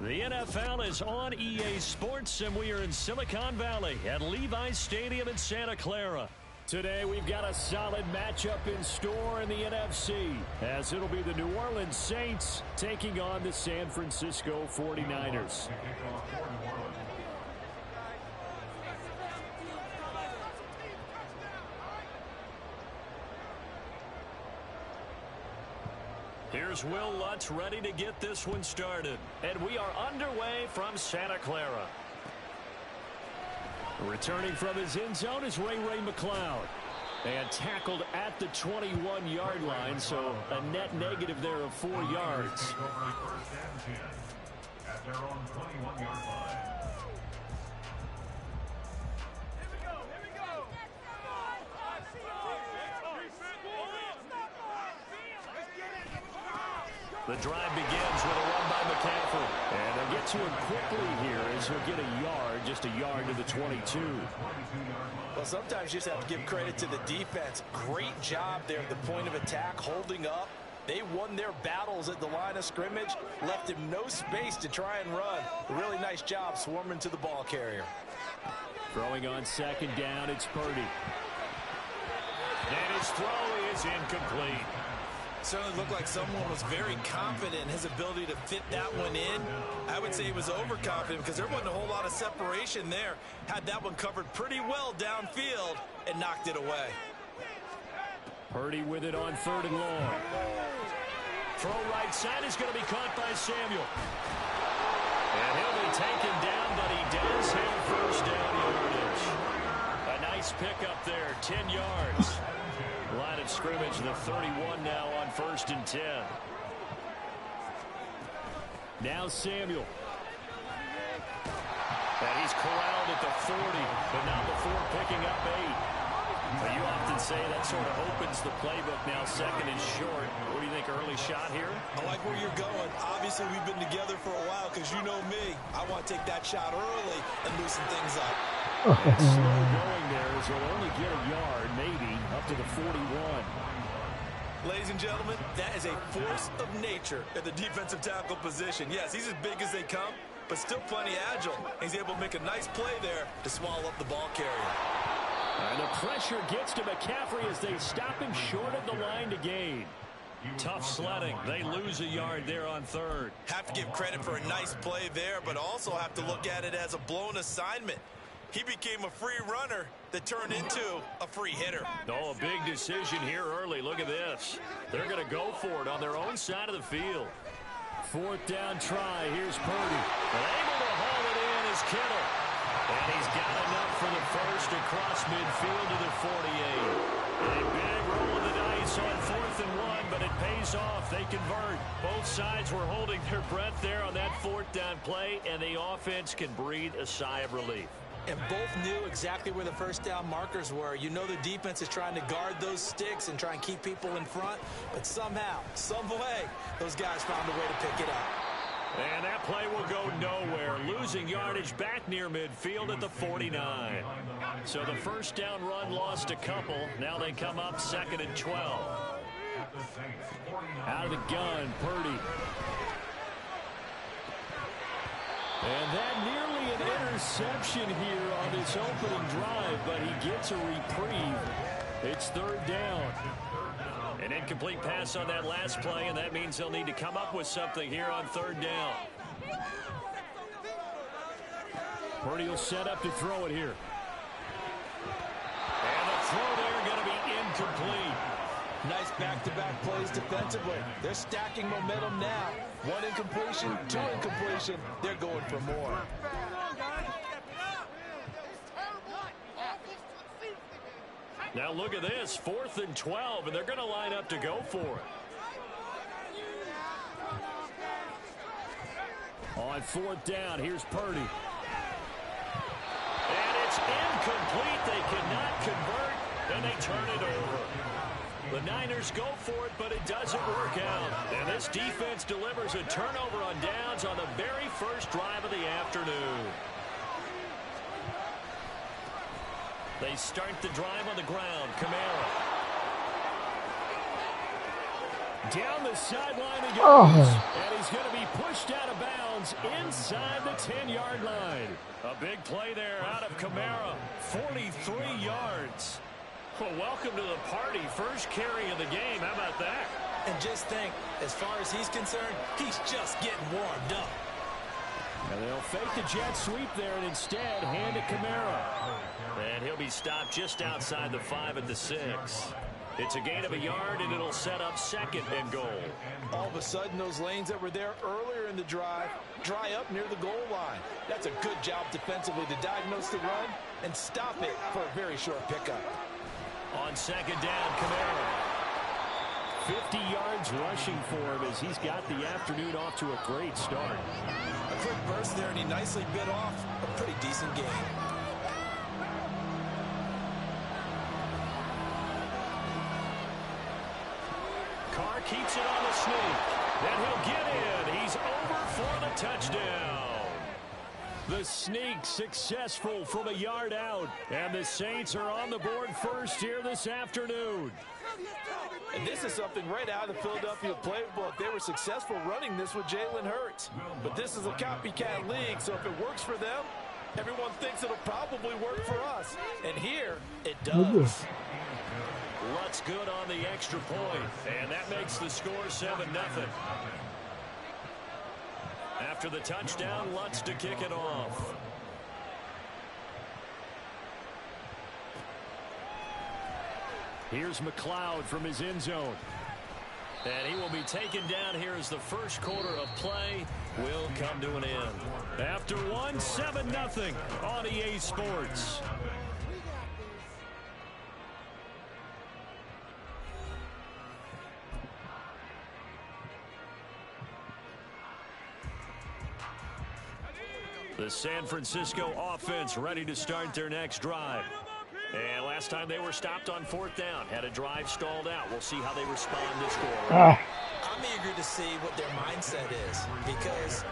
The NFL is on EA Sports, and we are in Silicon Valley at Levi's Stadium in Santa Clara. Today, we've got a solid matchup in store in the NFC, as it'll be the New Orleans Saints taking on the San Francisco 49ers. Here's Will Lutz ready to get this one started. And we are underway from Santa Clara. Returning from his end zone is Ray McCloud. And tackled at the 21-yard line, so a net negative there of 4 yards. At their own 21-yard line. The drive begins with a run by McCaffrey. And they'll get to him quickly here as he'll get a yard, just a yard to the 22. Well, sometimes you just have to give credit to the defense. Great job there at the point of attack, holding up. They won their battles at the line of scrimmage, left him no space to try and run. A really nice job swarming to the ball carrier. Throwing on second down, it's Purdy. And his throw is incomplete. Certainly looked like someone was very confident in his ability to fit that one in. I would say he was overconfident because there wasn't a whole lot of separation there. Had that one covered pretty well downfield and knocked it away. Purdy with it on 3rd and long. Throw right side is going to be caught by Samuel. And he'll be taken down, but he does have first down yardage. A nice pickup there, 10 yards. Line of scrimmage, the 31 now on 1st and 10. Now Samuel. And he's corralled at the 40, but not before picking up 8. But you often say that sort of opens the playbook now, 2nd and short. What do you think, early shot here? I like where you're going. Obviously, we've been together for a while because you know me. I want to take that shot early and loosen things up. And slow going there as he'll only get a yard, maybe, up to the 41. Ladies and gentlemen, that is a force of nature at the defensive tackle position. Yes, he's as big as they come, but still plenty agile. He's able to make a nice play there to swallow up the ball carrier. And the pressure gets to McCaffrey as they stop him short of the line to gain. Tough sledding. They lose a yard there on 3rd. Have to give credit for a nice play there, but also have to look at it as a blown assignment. He became a free runner that turned into a free hitter. Oh, a big decision here early. Look at this. They're going to go for it on their own side of the field. 4th down try. Here's Purdy. And able to haul it in is Kittle. And he's got enough for the first across midfield to the 48. A big roll of the dice on 4th and 1, but it pays off. They convert. Both sides were holding their breath there on that 4th down play, and the offense can breathe a sigh of relief. And both knew exactly where the first down markers were. You know the defense is trying to guard those sticks and try and keep people in front, but somehow, some way, those guys found a way to pick it up. And that play will go nowhere, losing yardage back near midfield at the 49. So the first down run lost a couple. Now they come up 2nd and 12. Out of the gun, Purdy. And that nearly an interception here on this opening drive, but he gets a reprieve. It's 3rd down. An incomplete pass on that last play, and that means they'll need to come up with something here on 3rd down. Purdy will set up to throw it here. And the throw there going to be incomplete. Nice back-to-back plays defensively. They're stacking momentum now. 1 incompletion, 2 incompletion. They're going for more. Now look at this, 4th and 12, and they're going to line up to go for it. On 4th down, here's Purdy. And it's incomplete. They cannot convert, and they turn it over. The Niners go for it, but it doesn't work out. And this defense delivers a turnover on downs on the very first drive of the afternoon. They start the drive on the ground. Kamara. Down the sideline he goes. And he's going to be pushed out of bounds inside the 10-yard line. A big play there out of Kamara. 43 yards. Well, welcome to the party. First carry of the game. How about that? And just think, as far as he's concerned, he's just getting warmed up. And they'll fake the jet sweep there and instead hand it Kamara. And he'll be stopped just outside the 5 at the 6. It's a gain of a yard, and it'll set up 2nd and goal. All of a sudden, those lanes that were there earlier in the drive dry up near the goal line. That's a good job defensively to diagnose the run and stop it for a very short pickup. On 2nd down, Kamara. 50 yards rushing for him as he's got the afternoon off to a great start. A quick burst there, and he nicely bit off a pretty decent game. Carr keeps it on the sneak. Then he'll get in. He's over for the touchdown. The sneak successful from a yard out. And the Saints are on the board first here this afternoon. And this is something right out of the Philadelphia playbook. They were successful running this with Jalen Hurts. But this is a copycat league, so if it works for them, everyone thinks it'll probably work for us. And here, it does. Lutz good on the extra point, and that makes the score 7-0. After the touchdown, Lutz to kick it off. Here's McLeod from his end zone. And he will be taken down here as the first quarter of play will come to an end. After one, 7-0 on EA Sports. The San Francisco offense ready to start their next drive. And last time they were stopped on 4th down, had a drive stalled out. We'll see how they respond to score. I'm eager to see what their mindset is, because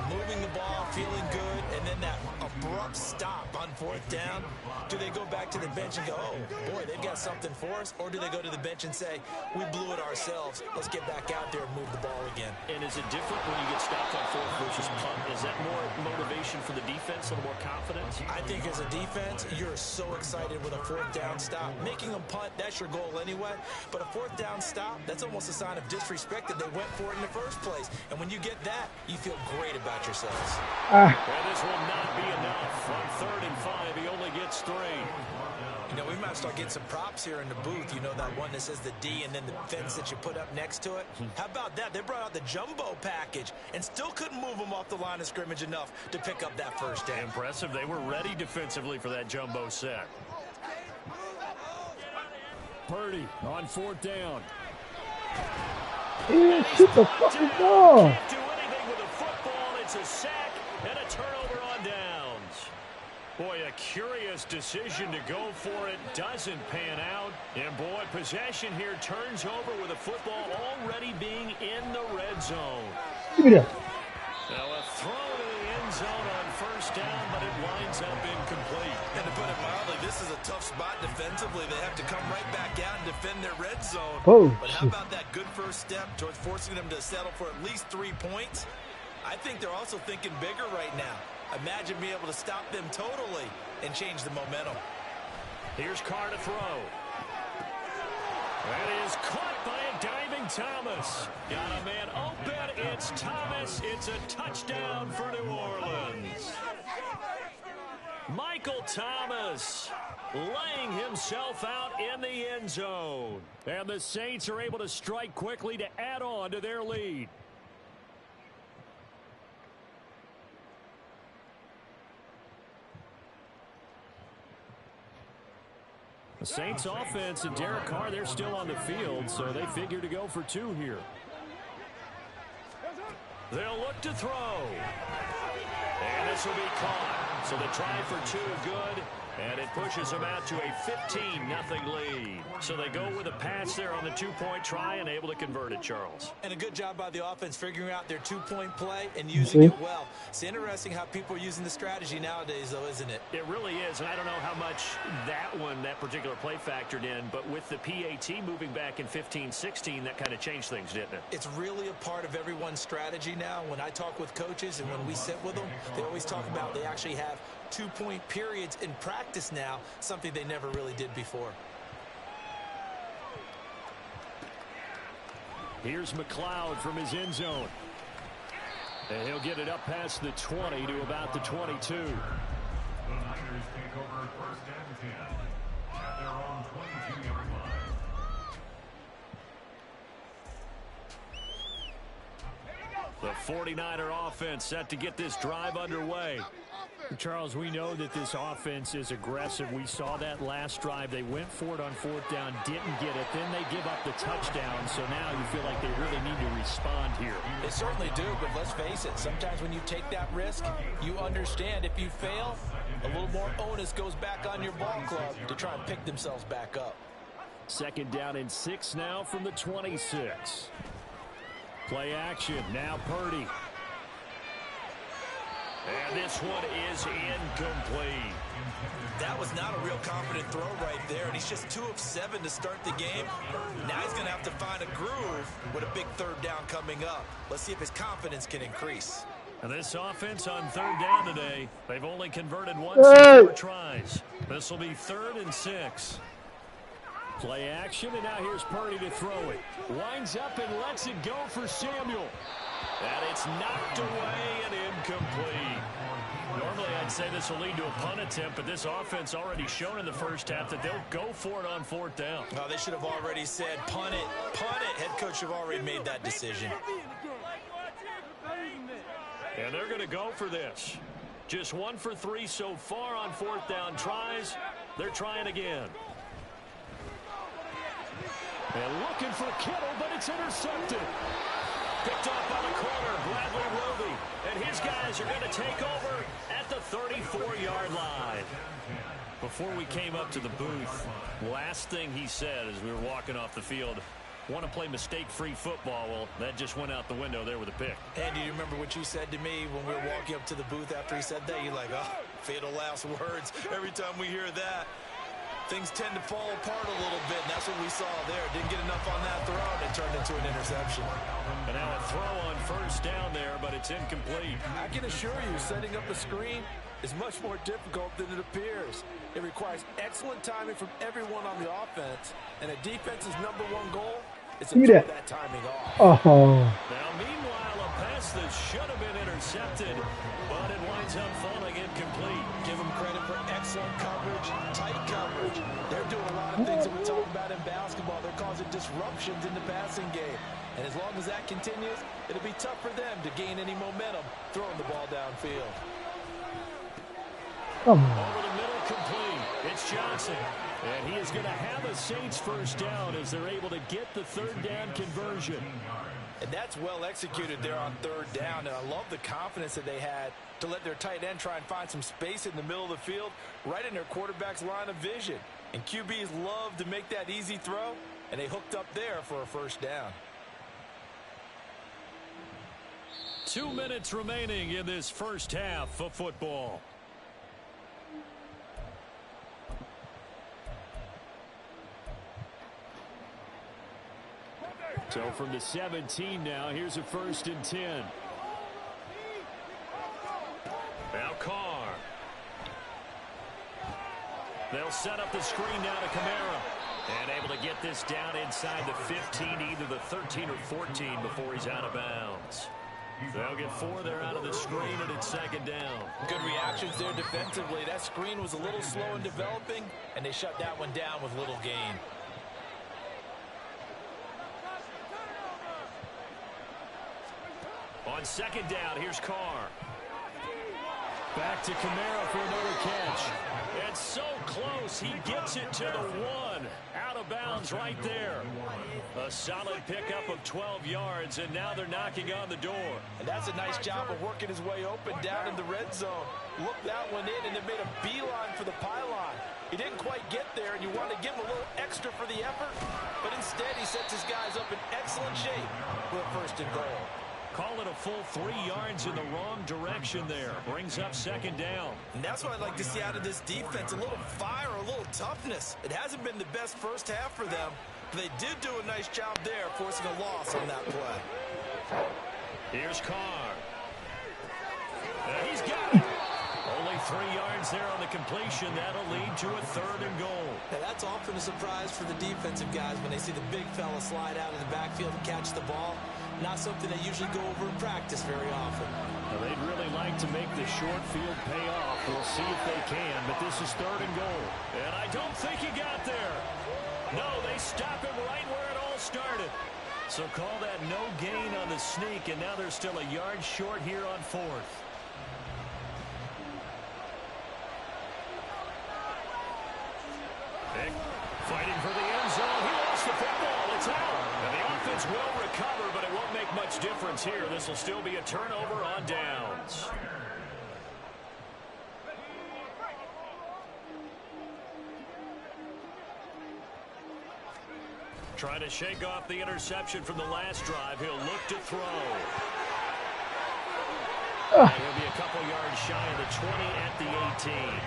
moving the ball, feeling good, and then that abrupt stop on 4th down, do they go back to the bench and go, oh, boy, they've got something for us? Or do they go to the bench and say, we blew it ourselves, let's get back out there and move the ball again? And is it different when you get stopped on 4th versus punt? Is that more motivation for the defense, a little more confidence? I think as a defense, you're so excited with a 4th down stop. Making them punt, that's your goal anyway. But a 4th down stop, that's almost a sign of disrespect that they went for it in the first place. And when you get that, you feel great about yourselves. And this will not be enough. On 3rd and 5, he only gets 3. You know, we might start getting some props here in the booth. You know, that one that says the D and then the fence that you put up next to it. How about that? They brought out the jumbo package and still couldn't move them off the line of scrimmage enough to pick up that first down. Impressive. They were ready defensively for that jumbo set. Purdy on 4th down. Shoot the fucking ball. Can't do anything with a football. It's a sack and a turnover on downs. Boy, a curious decision to go for it. Doesn't pan out. And boy, possession here turns over with a football already being in the red zone. Give me that. zone on first down, but it winds up incomplete. And to put it mildly, this is a tough spot defensively. They have to come right back out and defend their red zone. Oh, but how about that good first step towards forcing them to settle for at least 3 points? I think they're also thinking bigger right now. Imagine being able to stop them totally and change the momentum. Here's Carr to throw. That is caught by a diving Thomas. Got a man open. It's Thomas. It's a touchdown for New Orleans. Michael Thomas laying himself out in the end zone. And the Saints are able to strike quickly to add on to their lead. The Saints offense and Derek Carr, they're still on the field, so they figure to go for 2 here. They'll look to throw. And this will be caught. So the try for 2 good, and it pushes them out to a 15-0 lead. So they go with a pass there on the 2-point try and able to convert it, Charles. And a good job by the offense figuring out their 2-point play and using it well. It's interesting how people are using the strategy nowadays, though, isn't it? It really is, and I don't know how much that particular play factored in, but with the PAT moving back in 15-16, that kind of changed things, didn't it? It's really a part of everyone's strategy now. When I talk with coaches and when we sit with them, they always talk about they actually have 2-point periods in practice now, something they never really did before. Here's McLeod from his end zone. And he'll get it up past the 20 to about the 22. The Niners take over first and 10 at their own 22-yard line. The 49er offense set to get this drive underway. Charles, we know that this offense is aggressive. We saw that last drive. They went for it on 4th down, didn't get it. Then they give up the touchdown. So now you feel like they really need to respond here. They certainly do, but let's face it. Sometimes when you take that risk, you understand if you fail, a little more onus goes back on your ball club to try and pick themselves back up. 2nd down and 6 now from the 26. Play action. Now Purdy. And this one is incomplete. That was not a real confident throw right there, and he's just 2 of 7 to start the game. Now he's going to have to find a groove with a big 3rd down coming up. Let's see if his confidence can increase. And this offense on 3rd down today, they've only converted once in 4 tries. This will be 3rd and 6. Play action, and now here's Purdy to throw it. Winds up and lets it go for Samuel. And it's knocked away and incomplete. Normally, I'd say this will lead to a punt attempt, but this offense already shown in the first half that they'll go for it on 4th down. Oh, they should have already said, punt it, punt it. Head coach should have already made that decision. And they're going to go for this. Just 1 for 3 so far on 4th down tries. They're trying again. And looking for Kittle, but it's intercepted. Picked off by the corner, Bradley Roby. And his guys are going to take over at the 34-yard line. Before we came up to the booth, last thing he said as we were walking off the field, want to play mistake-free football. Well, that just went out the window there with a pick. Andy, do you remember what you said to me when we were walking up to the booth after he said that? You're like, oh, fatal last words. Every time we hear that, things tend to fall apart a little bit, and that's what we saw there. Didn't get enough on that throw, and it turned into an interception. And now a throw on 1st down there, but it's incomplete. I can assure you, setting up a screen is much more difficult than it appears. It requires excellent timing from everyone on the offense, and a defense's #1 goal is to throw that timing off. Oh. Now, meanwhile, a pass that should have been intercepted, but it winds up falling incomplete. Give them credit for excellent coverage, tight coverage. They're doing a lot of things that we talk about in basketball. They're causing disruptions in the passing game. And as long as that continues, it'll be tough for them to gain any momentum throwing the ball downfield. Over the middle, complete. It's Johnson. And he is going to have a Saints 1st down as they're able to get the 3rd down conversion. And that's well executed there on 3rd down. And I love the confidence that they had to let their tight end try and find some space in the middle of the field, right in their quarterback's line of vision. And QBs love to make that easy throw, and they hooked up there for a 1st down. 2 minutes remaining in this first half of football. So from the 17 now, here's a 1st and 10. Now Carr. They'll set up the screen now to Kamara. And able to get this down inside the 15, either the 13 or 14 before he's out of bounds. They'll get 4 there out of the screen, and it's 2nd down. Good reactions there defensively. That screen was a little slow in developing, and they shut that one down with little gain. On 2nd down, here's Carr. Back to Kamara for another catch. And so close, he gets it to the 1. Out of bounds right there. A solid pickup of 12 yards, and now they're knocking on the door. And that's a nice job of working his way open down in the red zone. Looked that one in, and it made a beeline for the pylon. He didn't quite get there, and you want to give him a little extra for the effort. But instead, he sets his guys up in excellent shape for a 1st and goal. Call it a full 3 yards in the wrong direction there. Brings up 2nd down. And that's what I'd like to see out of this defense. A little fire, a little toughness. It hasn't been the best first half for them, but they did do a nice job there, forcing a loss on that play. Here's Carr. And he's got it. Only 3 yards there on the completion. That'll lead to a 3rd and goal. Now that's often a surprise for the defensive guys when they see the big fella slide out of the backfield and catch the ball. Not something they usually go over in practice very often. Now they'd really like to make the short field pay off. We'll see if they can, but this is 3rd and goal. And I don't think he got there. No, they stop him right where it all started. So call that no gain on the sneak, and now they're still a yard short here on 4th. Fighting for the end zone. He lost the football. It's out. And the offense will recover, but it won't make much difference here. This will still be a turnover on downs. Trying to shake off the interception from the last drive. He'll look to throw. He'll be a couple yards shy of the 20 at the 18.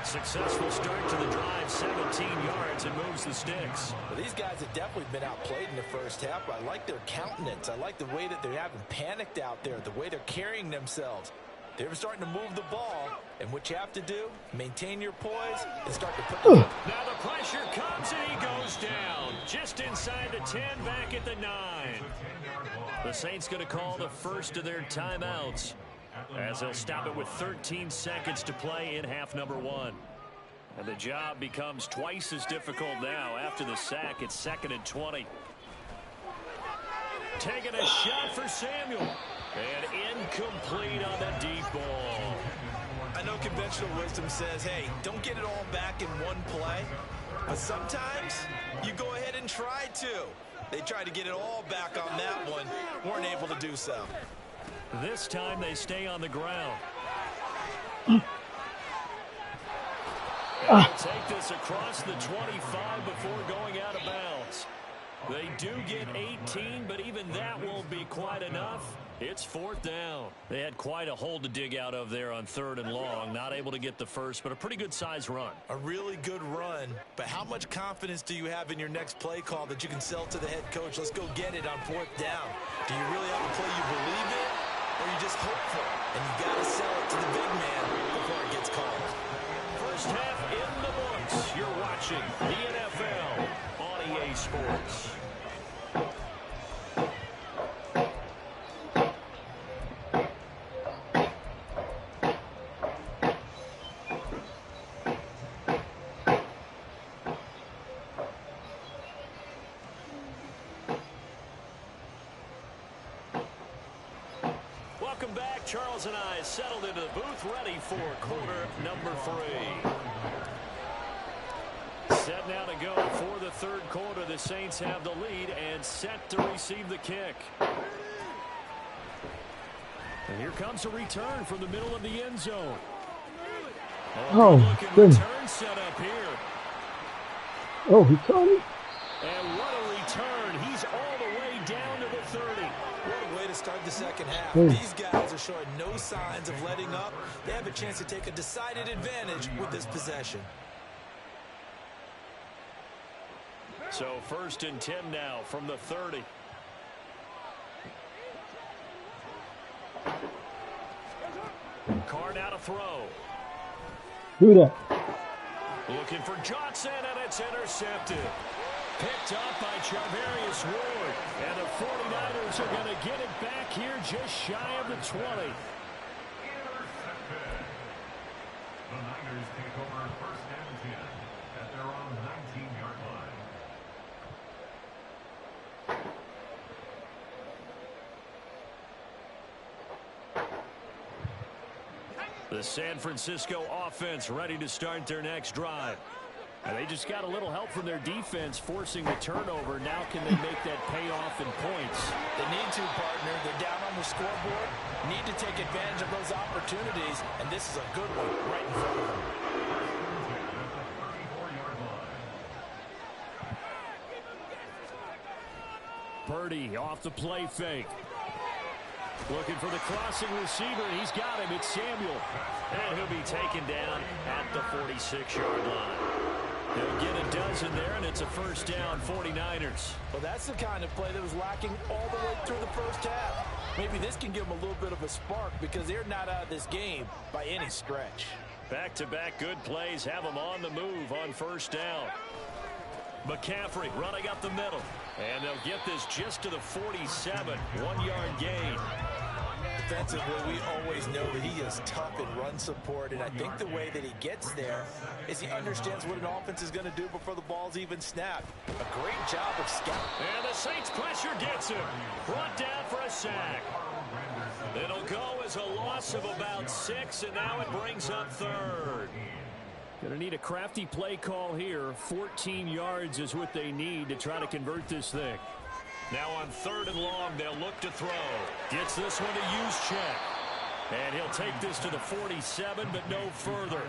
Successful start to the drive, 17 yards, and moves the sticks. Well, these guys have definitely been outplayed in the first half. I like their countenance. I like the way that they haven't panicked out there, the way they're carrying themselves. They're starting to move the ball, and what you have to do, maintain your poise and start to put the... Now the pressure comes, and he goes down. Just inside the 10, back at the 9. The Saints going to call the first of their timeouts, as they'll stop it with 13 seconds to play in half number 1. And the job becomes twice as difficult now. After the sack, it's 2nd and 20. Taking a shot for Samuel. And incomplete on the deep ball. I know conventional wisdom says, hey, don't get it all back in one play. But sometimes you go ahead and try to. They tried to get it all back on that one. Weren't able to do so. This time they stay on the ground. And they'll take this across the 25 before going out of bounds. They do get 18, but even that won't be quite enough. It's 4th down. They had quite a hole to dig out of there on 3rd and long. Not able to get the first, but a pretty good size run. A really good run. But how much confidence do you have in your next play call that you can sell to the head coach? Let's go get it on 4th down. Do you really have a play you believe in? Or you just hopeful? And you got to sell it to the big man before it gets called. First half in the books. You're watching the NFL on EA Sports. Welcome back. Charles and I settled into the booth, ready for quarter number 3. Set now to go for the 3rd quarter. The Saints have the lead and set to receive the kick. And here comes a return from the middle of the end zone. Oh, Looking return set up here. Oh, he caught it. And what a return. He's all the way down to the 30. What a way to start the second half. Ooh. These guys are showing no signs of letting up. They have a chance to take a decided advantage with this possession. So 1st and 10 now from the 30. Carr now to throw. Do that. Looking for Johnson, and it's intercepted. Picked up by Charvarius Ward. And the 49ers are going to get it back here just shy of the 20. Intercepted. The Niners take over 1st and 10 at their own 19-yard line. The San Francisco offense ready to start their next drive. And they just got a little help from their defense forcing the turnover. Now can they make that pay off in points? They need to, partner. They're down on the scoreboard. Need to take advantage of those opportunities, and this is a good one right in front of them. At the 34-yard line. Purdy off the play fake. Looking for the crossing receiver. He's got him. It's Samuel. And he'll be taken down at the 46-yard line. He'll get a dozen there, and it's a 1st down, 49ers. Well, that's the kind of play that was lacking all the way through the first half. Maybe this can give them a little bit of a spark because they're not out of this game by any stretch. Back-to-back good plays have them on the move on 1st down. McCaffrey running up the middle. And they'll get this just to the 47, 1-yard gain. Defensively, we always know that he is tough in run support, and I think the way that he gets there is he understands what an offense is going to do before the ball's even snapped. A great job of scouting. And the Saints pressure gets him. Brought down for a sack. It'll go as a loss of about 6, and now it brings up 3rd. Going to need a crafty play call here. 14 yards is what they need to try to convert this thing. Now on 3rd and long, they'll look to throw. Gets this one to Juszczyk. And he'll take this to the 47, but no further,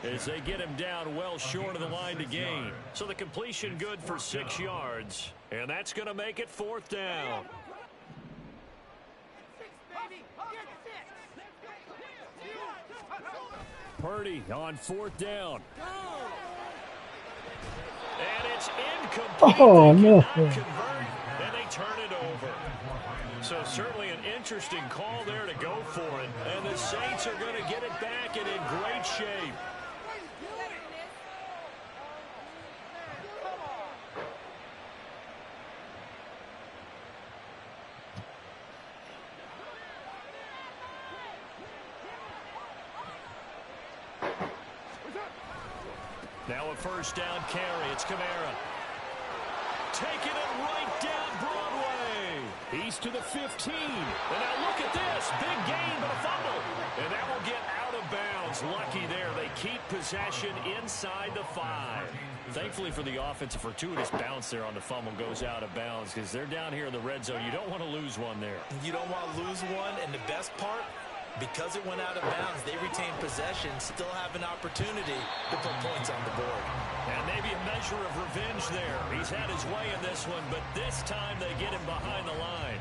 as they get him down well short of the line to gain. So the completion good for 6 yards, and that's going to make it 4th down. Purdy on 4th down. And it's incomplete. Oh, They no. cannot convert, and they turn it over. So certainly an interesting call there to go for it. And the Saints are going to get it back and in great shape. Now a 1st down carry. It's Kamara. Taking it right down Broadway. He's to the 15. And now look at this. Big gain, but a fumble. And that will get out of bounds. Lucky there. They keep possession inside the 5. Thankfully for the offense, a fortuitous bounce there on the fumble goes out of bounds because they're down here in the red zone. You don't want to lose one there. You don't want to lose one, and the best part, because it went out of bounds, they retain possession, still have an opportunity to put points on the board. And maybe a measure of revenge there. He's had his way in this one, but this time they get him behind the line.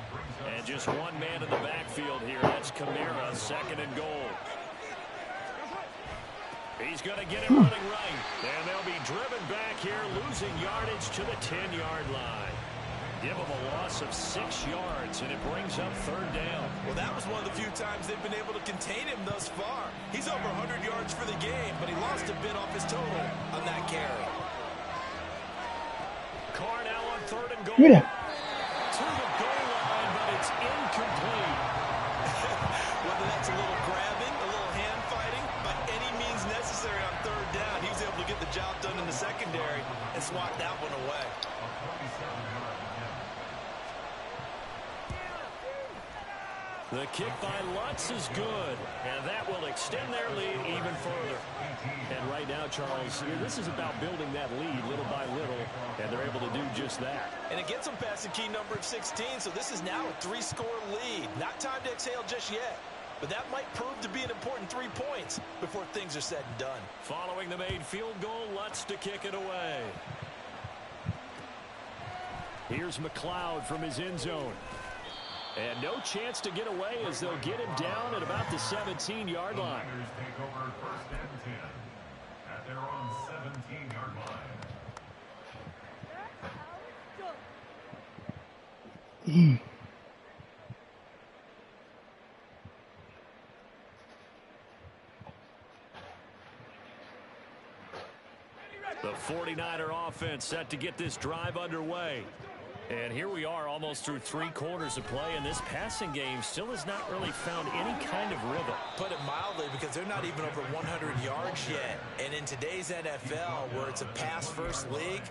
And just one man in the backfield here. That's Kamara, 2nd and goal. He's going to get him running right. And they'll be driven back here, losing yardage to the 10-yard line. Give him a loss of 6 yards, and it brings up 3rd down. Well, that was one of the few times they've been able to contain him thus far. He's over 100 yards for the game, but he lost a bit off his total on that carry. Carr now on 3rd and goal. Do that. To the goal line, but it's incomplete. Whether that's a little grabbing, a little hand fighting, by any means necessary on 3rd down, he was able to get the job done in the secondary and swat that one away. The kick by Lutz is good, and that will extend their lead even further. And right now, Charles, this is about building that lead little by little, and they're able to do just that. And it gets them past the key number of 16, so this is now a 3-score lead. Not time to exhale just yet, but that might prove to be an important 3 points before things are said and done. Following the made field goal, Lutz to kick it away. Here's McLeod from his end zone. And no chance to get away as they'll get him down at about the 17-yard line. Niners take over first and 10 at their own 17-yard line. The 49er offense set to get this drive underway. And here we are almost through 3 quarters of play, and this passing game still has not really found any kind of rhythm. Put it mildly, because they're not even over 100 yards yet. And in today's NFL, where it's a pass-first league,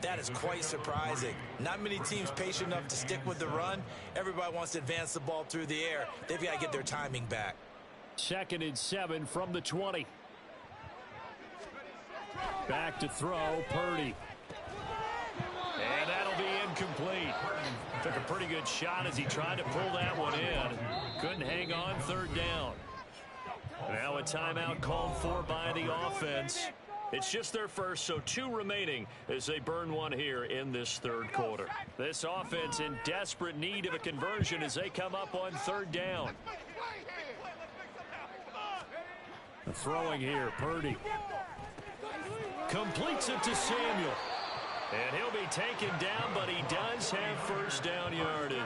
that is quite surprising. Not many teams patient enough to stick with the run. Everybody wants to advance the ball through the air. They've got to get their timing back. 2nd and 7 from the 20. Back to throw, Purdy. And that'll be incomplete. Took a pretty good shot as he tried to pull that one in. Couldn't hang on 3rd down. Now a timeout called for by the offense. It's just their first, so 2 remaining as they burn one here in this 3rd quarter. This offense in desperate need of a conversion as they come up on 3rd down. Throwing here, Purdy. Completes it to Samuel. And he'll be taken down, but he does have first down yardage.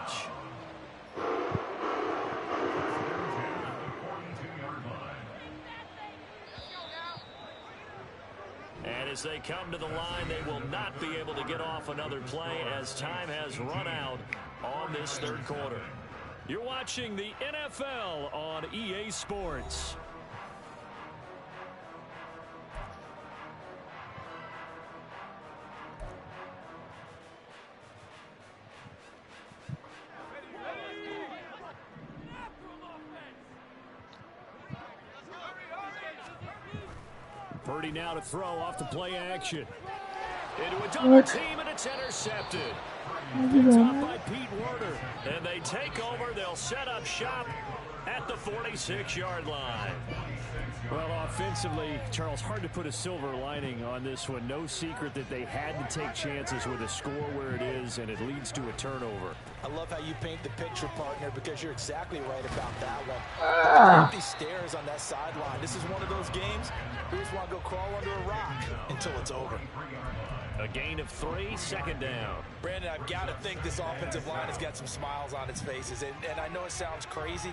And as they come to the line, they will not be able to get off another play as time has run out on this 3rd quarter. You're watching the NFL on EA Sports. Purdy now to throw off the play action. Into a double team, and it's intercepted. Picked up by Pete Werner. And they take over. They'll set up shop at the 46-yard line. Well, offensively, Charles, hard to put a silver lining on this one. No secret that they had to take chances with a score where it is, and it leads to a turnover. I love how you paint the picture, partner, because you're exactly right about that one. Empty stairs on that sideline. This is one of those games we just want to go crawl under a rock until it's over. A gain of 3, 2nd down. Brandon, I've got to think this offensive line has got some smiles on its faces. And I know it sounds crazy,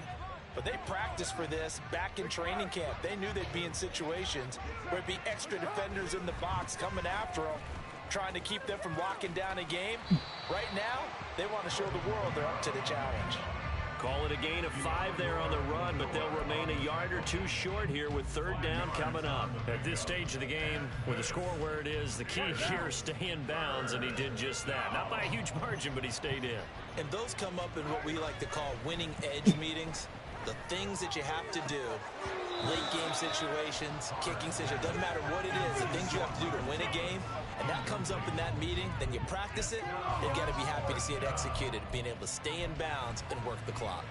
but they practiced for this back in training camp. They knew they'd be in situations where it'd be extra defenders in the box coming after them, trying to keep them from locking down a game. Right now, they want to show the world they're up to the challenge. Call it a gain of 5 there on the run, but they'll remain a yard or 2 short here with 3rd down coming up. At this stage of the game, with the score where it is, the key here is stay in bounds, and he did just that. Not by a huge margin, but he stayed in. And those come up in what we like to call winning edge meetings. The things that you have to do, late game situations, kicking situations, doesn't matter what it is, the things you have to do to win a game, and that comes up in that meeting, then you practice it, you've got to be happy to see it executed, being able to stay in bounds and work the clock.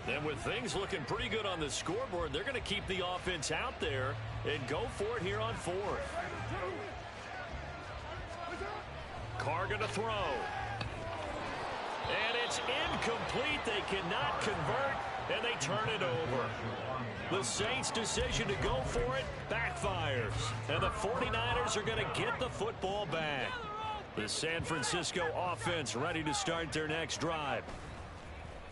Then with things looking pretty good on the scoreboard, they're going to keep the offense out there and go for it here on 4th. Carr going to throw. And it's incomplete. They cannot convert, and they turn it over. The Saints' decision to go for it backfires, and the 49ers are going to get the football back. The San Francisco offense ready to start their next drive.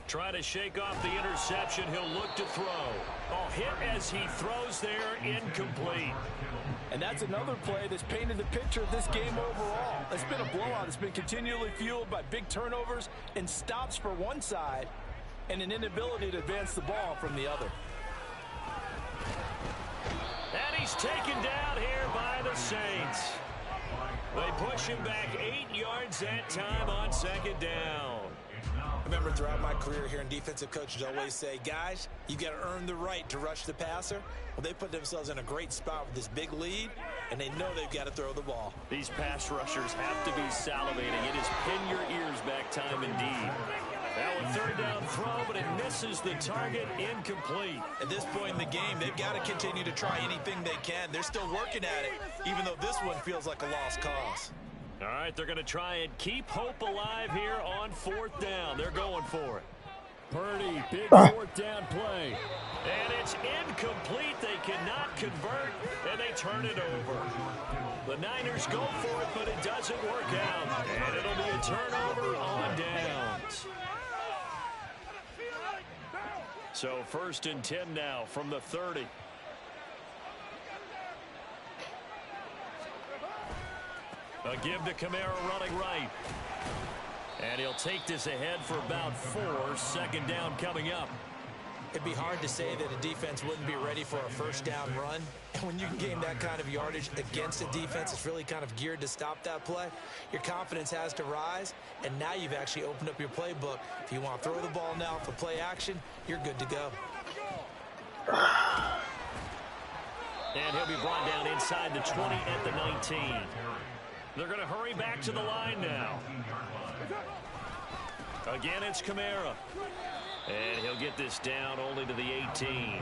Trying to shake off the interception. He'll look to throw. Oh, hit as he throws there, incomplete. And that's another play that's painted the picture of this game overall. It's been a blowout. It's been continually fueled by big turnovers and stops for one side and an inability to advance the ball from the other. And he's taken down here by the Saints. They push him back 8 yards that time on 2nd down. I remember throughout my career hearing defensive coaches always say, guys, you got to earn the right to rush the passer. Well, they put themselves in a great spot with this big lead, and they know they've got to throw the ball. These pass rushers have to be salivating. It is pin your ears back time indeed. Now a 3rd down throw, but it misses the target, incomplete. At this point in the game, they've got to continue to try anything they can. They're still working at it, even though this one feels like a lost cause. All right, they're going to try and keep hope alive here on 4th down. They're going for it. Purdy, big 4th down play. And it's incomplete. They cannot convert, and they turn it over. The Niners go for it, but it doesn't work out. And it'll be a turnover on downs. So 1st and 10 now from the 30. A give to Kamara running right. And he'll take this ahead for about 4. 2nd down coming up. It'd be hard to say that a defense wouldn't be ready for a 1st down run. And when you can gain that kind of yardage against a defense that's really kind of geared to stop that play, your confidence has to rise, and now you've actually opened up your playbook. If you want to throw the ball now for play action, you're good to go. And he'll be brought down inside the 20 at the 19. They're going to hurry back to the line now. Again, it's Kamara. And he'll get this down only to the 18.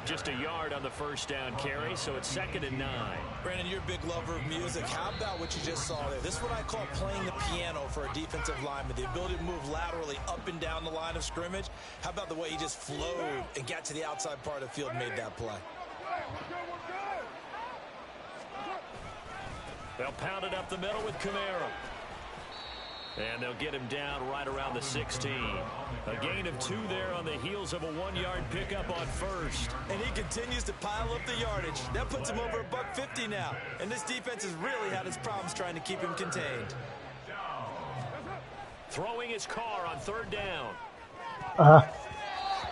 Just a yard on the 1st down carry, so it's 2nd and 9. Brandon, you're a big lover of music. How about what you just saw there? This is what I call playing the piano for a defensive lineman. The ability to move laterally up and down the line of scrimmage. How about the way he just flowed and got to the outside part of the field and made that play? They'll pound it up the middle with Kamara. And they'll get him down right around the 16. A gain of 2 there on the heels of a 1-yard pickup on 1st. And he continues to pile up the yardage. That puts him over $150 now. And this defense has really had its problems trying to keep him contained. Throwing his car on 3rd down.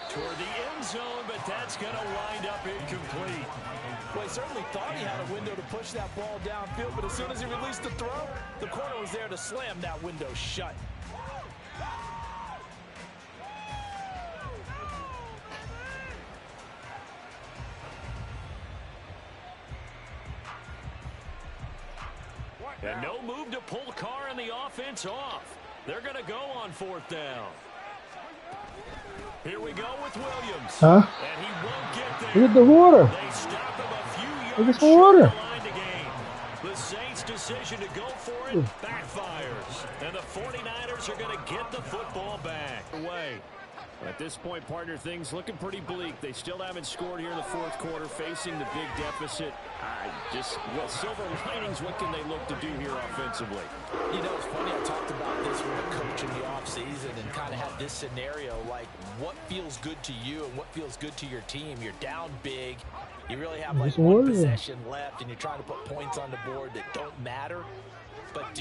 Toward the end zone, but that's going to wind up incomplete. Well, he certainly thought he had a window to push that ball downfield, but as soon as he released the throw, the corner was there to slam that window shut. And no move to pull Carr and the offense off. They're going to go on 4th down. Here we go with Williams. Huh? And he won't get there. Look at the water. They stop him a few yards Look at the short water. of the line to gain. The Saints' decision to go for it backfires. And the 49ers are going to get the football back. Away. At this point, partner, things looking pretty bleak. They still haven't scored here in the 4th quarter, facing the big deficit. Silver linings, what can they look to do here offensively? You know, it's funny, I talked about this with a coach in the offseason and kind of had this scenario, like what feels good to you and what feels good to your team. You're down big. You really have like one possession left, and you're trying to put points on the board that don't matter. But